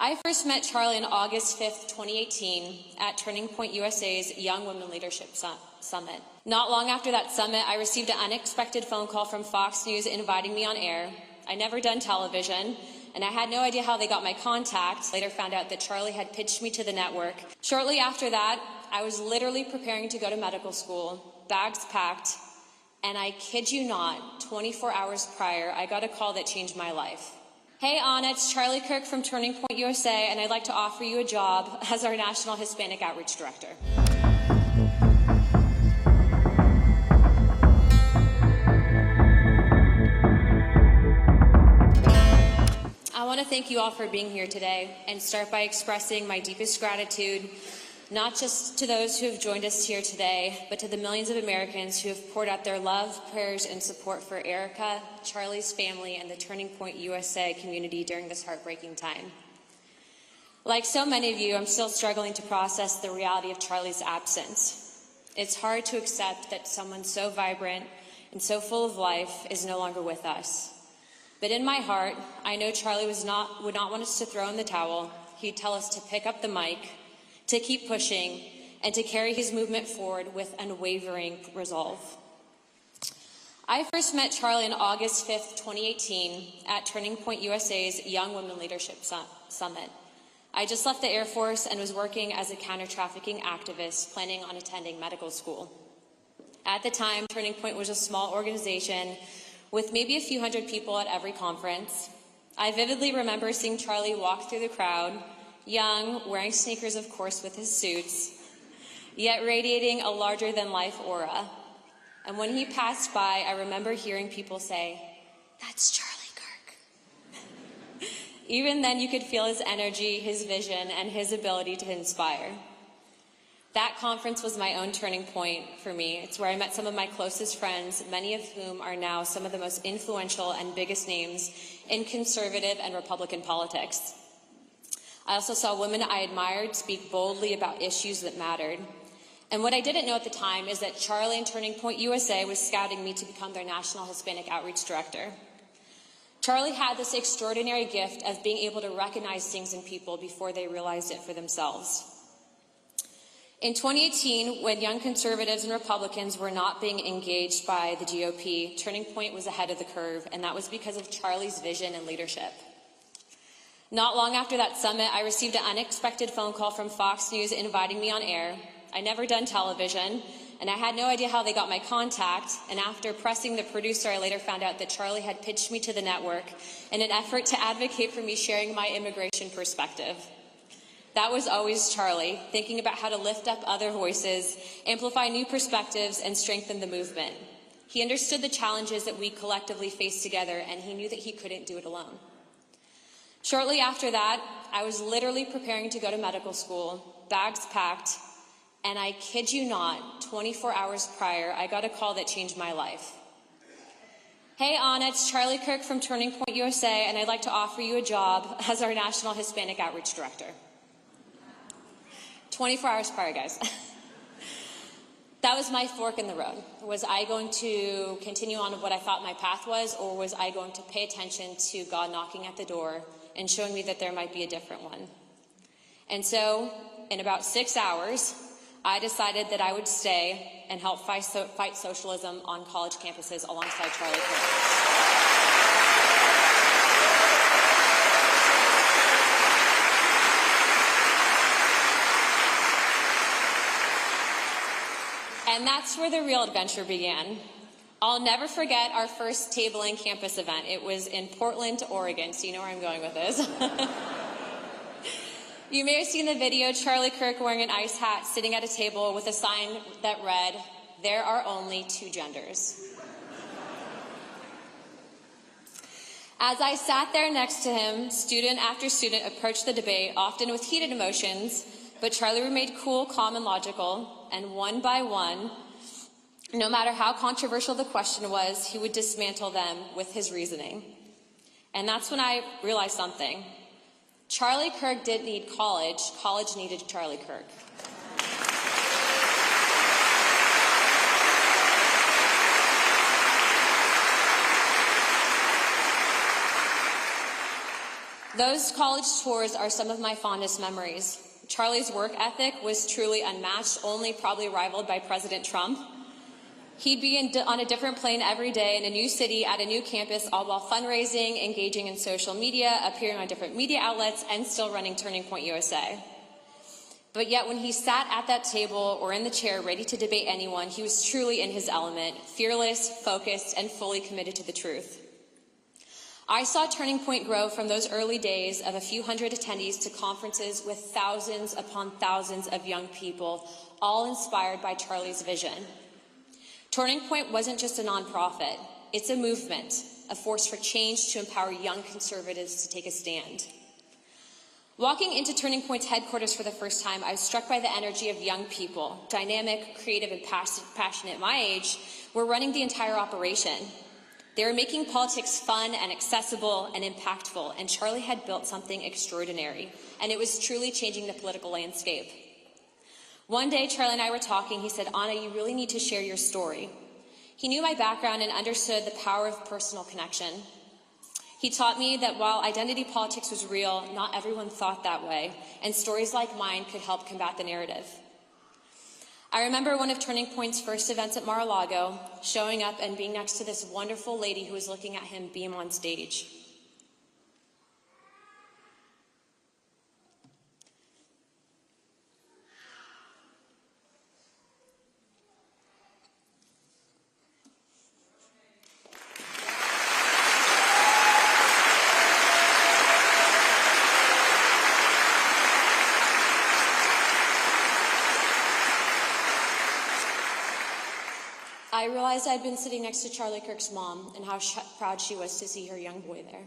I first met Charlie on August 5th, 2018 at Turning Point USA's Young Women Leadership Summit. Not long after that summit, I received an unexpected phone call from Fox News inviting me on air. I'd never done television, and I had no idea how they got my contact. Later found out that Charlie had pitched me to the network. Shortly after that, I was literally preparing to go to medical school, bags packed, and I kid you not, 24 hours prior, I got a call that changed my life. Hey Anna, it's Charlie Kirk from Turning Point USA, and I'd like to offer you a job as our National Hispanic Outreach Director. I want to thank you all for being here today and start by expressing my deepest gratitude, not just to those who have joined us here today, but to the millions of Americans who have poured out their love, prayers, and support for Erica, Charlie's family, and the Turning Point USA community during this heartbreaking time. Like so many of you, I'm still struggling to process the reality of Charlie's absence. It's hard to accept that someone so vibrant and so full of life is no longer with us. But in my heart, I know Charlie would not want us to throw in the towel. He'd tell us to pick up the mic, to keep pushing, and to carry his movement forward with unwavering resolve. I first met Charlie on August 5th, 2018 at Turning Point USA's Young Women Leadership Summit. I just left the Air Force and was working as a counter-trafficking activist, planning on attending medical school. At the time, Turning Point was a small organization with maybe a few hundred people at every conference. I vividly remember seeing Charlie walk through the crowd, young, wearing sneakers, of course, with his suits, yet radiating a larger-than-life aura. And when he passed by, I remember hearing people say, "That's Charlie Kirk." Even then, you could feel his energy, his vision, and his ability to inspire. That conference was my own turning point for me. It's where I met some of my closest friends, many of whom are now some of the most influential and biggest names in conservative and Republican politics. I also saw women I admired speak boldly about issues that mattered. And what I didn't know at the time is that Charlie and Turning Point USA was scouting me to become their National Hispanic Outreach Director. Charlie had this extraordinary gift of being able to recognize things in people before they realized it for themselves. In 2018, when young conservatives and Republicans were not being engaged by the GOP, Turning Point was ahead of the curve, and that was because of Charlie's vision and leadership. Not long after that summit, I received an unexpected phone call from Fox News inviting me on air. I'd never done television, and I had no idea how they got my contact, and after pressing the producer, I later found out that Charlie had pitched me to the network in an effort to advocate for me sharing my immigration perspective. That was always Charlie, thinking about how to lift up other voices, amplify new perspectives, and strengthen the movement. He understood the challenges that we collectively face together, and he knew that he couldn't do it alone. Shortly after that, I was literally preparing to go to medical school, bags packed, and I kid you not, 24 hours prior, I got a call that changed my life. Hey Anna, it's Charlie Kirk from Turning Point USA, and I'd like to offer you a job as our National Hispanic Outreach Director. 24 hours prior, guys. That was my fork in the road. Was I going to continue on what I thought my path was, or was I going to pay attention to God knocking at the door and showing me that there might be a different one? And so, in about 6 hours, I decided that I would stay and help fight socialism on college campuses alongside Charlie Kirk. And that's where the real adventure began. I'll never forget our first tabling campus event. It was in Portland, Oregon, so you know where I'm going with this. You may have seen the video, Charlie Kirk wearing an ice hat, sitting at a table with a sign that read, "There are only two genders." As I sat there next to him, student after student approached the debate, often with heated emotions, but Charlie remained cool, calm, and logical. And one by one, no matter how controversial the question was, he would dismantle them with his reasoning. And that's when I realized something. Charlie Kirk didn't need college. College needed Charlie Kirk. Those college tours are some of my fondest memories. Charlie's work ethic was truly unmatched, only probably rivaled by President Trump. He'd be on a different plane every day in a new city, at a new campus, all while fundraising, engaging in social media, appearing on different media outlets, and still running Turning Point USA. But yet when he sat at that table or in the chair ready to debate anyone, he was truly in his element, fearless, focused, and fully committed to the truth. I saw Turning Point grow from those early days of a few hundred attendees to conferences with thousands upon thousands of young people, all inspired by Charlie's vision. Turning Point wasn't just a nonprofit, it's a movement, a force for change to empower young conservatives to take a stand. Walking into Turning Point's headquarters for the first time, I was struck by the energy of young people, dynamic, creative, and passionate my age, were running the entire operation. They were making politics fun and accessible and impactful, and Charlie had built something extraordinary, and it was truly changing the political landscape. One day, Charlie and I were talking. He said, "Anna, you really need to share your story." He knew my background and understood the power of personal connection. He taught me that while identity politics was real, not everyone thought that way, and stories like mine could help combat the narrative. I remember one of Turning Point's first events at Mar-a-Lago, showing up and being next to this wonderful lady who was looking at him beam on stage. I realized I'd been sitting next to Charlie Kirk's mom and how proud she was to see her young boy there.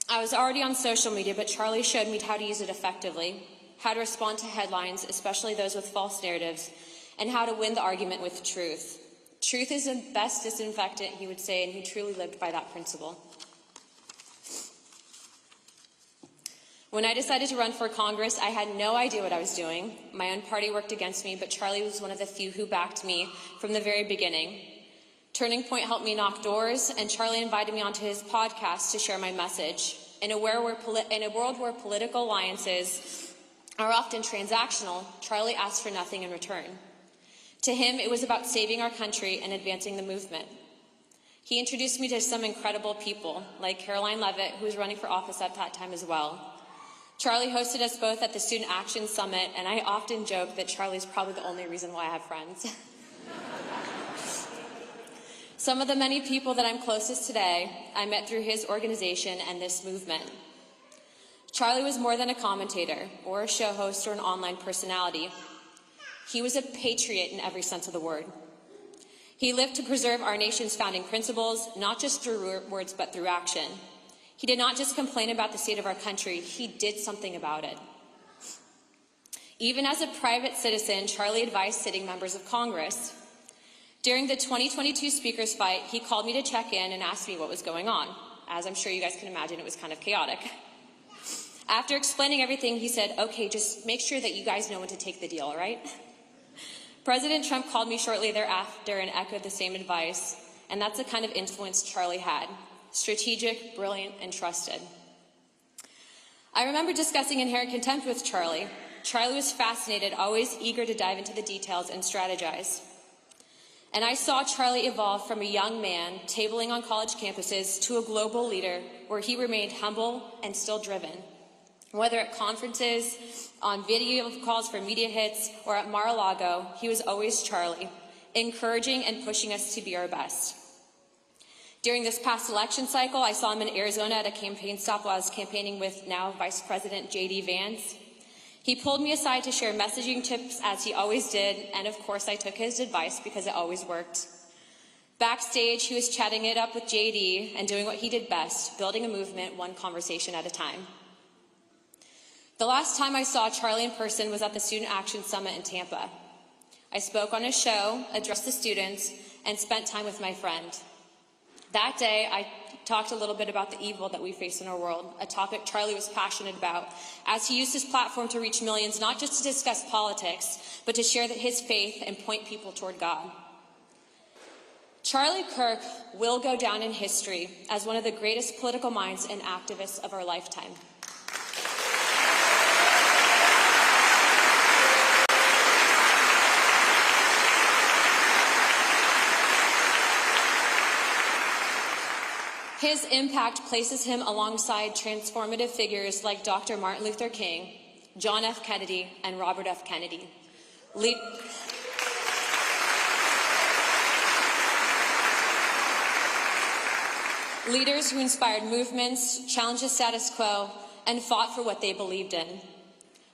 I was already on social media, but Charlie showed me how to use it effectively, how to respond to headlines, especially those with false narratives, and how to win the argument with truth. Truth is the best disinfectant, he would say, and he truly lived by that principle. When I decided to run for Congress, I had no idea what I was doing. My own party worked against me, but Charlie was one of the few who backed me from the very beginning. Turning Point helped me knock doors, and Charlie invited me onto his podcast to share my message. In a world where political alliances are often transactional, Charlie asked for nothing in return. To him, it was about saving our country and advancing the movement. He introduced me to some incredible people, like Caroline Leavitt, who was running for office at that time as well. Charlie hosted us both at the Student Action Summit, and I often joke that Charlie's probably the only reason why I have friends. Some of the many people that I'm closest today, I met through his organization and this movement. Charlie was more than a commentator, or a show host, or an online personality. He was a patriot in every sense of the word. He lived to preserve our nation's founding principles, not just through words, but through action. He did not just complain about the state of our country, he did something about it. Even as a private citizen, Charlie advised sitting members of Congress. During the 2022 speakers fight, he called me to check in and asked me what was going on. As I'm sure you guys can imagine, it was kind of chaotic. After explaining everything, he said, "Okay, just make sure that you guys know when to take the deal, all right?" President Trump called me shortly thereafter and echoed the same advice, and that's the kind of influence Charlie had. Strategic, brilliant, and trusted. I remember discussing inherent contempt with Charlie. Charlie was fascinated, always eager to dive into the details and strategize. And I saw Charlie evolve from a young man tabling on college campuses to a global leader where he remained humble and still driven. Whether at conferences, on video calls for media hits, or at Mar-a-Lago, he was always Charlie, encouraging and pushing us to be our best. During this past election cycle, I saw him in Arizona at a campaign stop while I was campaigning with now Vice President J.D. Vance. He pulled me aside to share messaging tips, as he always did, and of course I took his advice because it always worked. Backstage, he was chatting it up with J.D. and doing what he did best, building a movement one conversation at a time. The last time I saw Charlie in person was at the Student Action Summit in Tampa. I spoke on a show, addressed the students, and spent time with my friend. That day, I talked a little bit about the evil that we face in our world, a topic Charlie was passionate about, as he used his platform to reach millions, not just to discuss politics, but to share his faith and point people toward God. Charlie Kirk will go down in history as one of the greatest political minds and activists of our lifetime. His impact places him alongside transformative figures like Dr. Martin Luther King, John F. Kennedy, and Robert F. Kennedy. Leaders who inspired movements, challenged the status quo, and fought for what they believed in.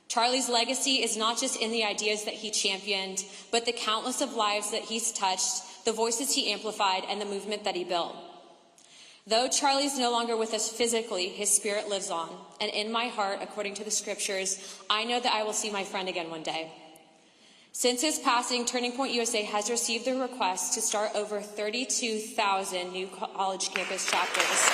Charlie's legacy is not just in the ideas that he championed, but the countless of lives that he's touched, the voices he amplified, and the movement that he built. Though Charlie's no longer with us physically, his spirit lives on. And in my heart, according to the scriptures, I know that I will see my friend again one day. Since his passing, Turning Point USA has received the request to start over 32,000 new college campus chapters.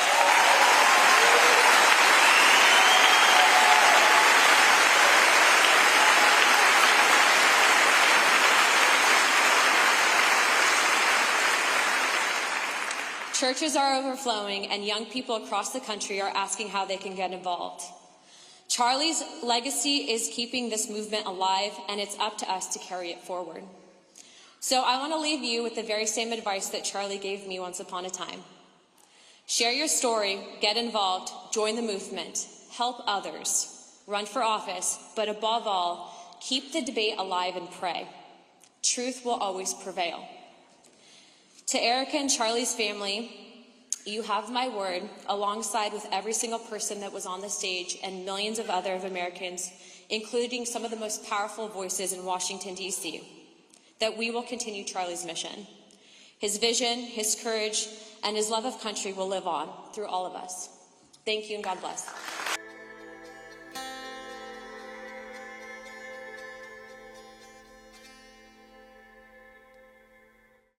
Churches are overflowing, and young people across the country are asking how they can get involved. Charlie's legacy is keeping this movement alive, and it's up to us to carry it forward. So I want to leave you with the very same advice that Charlie gave me once upon a time. Share your story, get involved, join the movement, help others, run for office, but above all, keep the debate alive and pray. Truth will always prevail. To Erica and Charlie's family, you have my word, alongside with every single person that was on the stage and millions of other Americans, including some of the most powerful voices in Washington, D.C., that we will continue Charlie's mission. His vision, his courage, and his love of country will live on through all of us. Thank you, and God bless.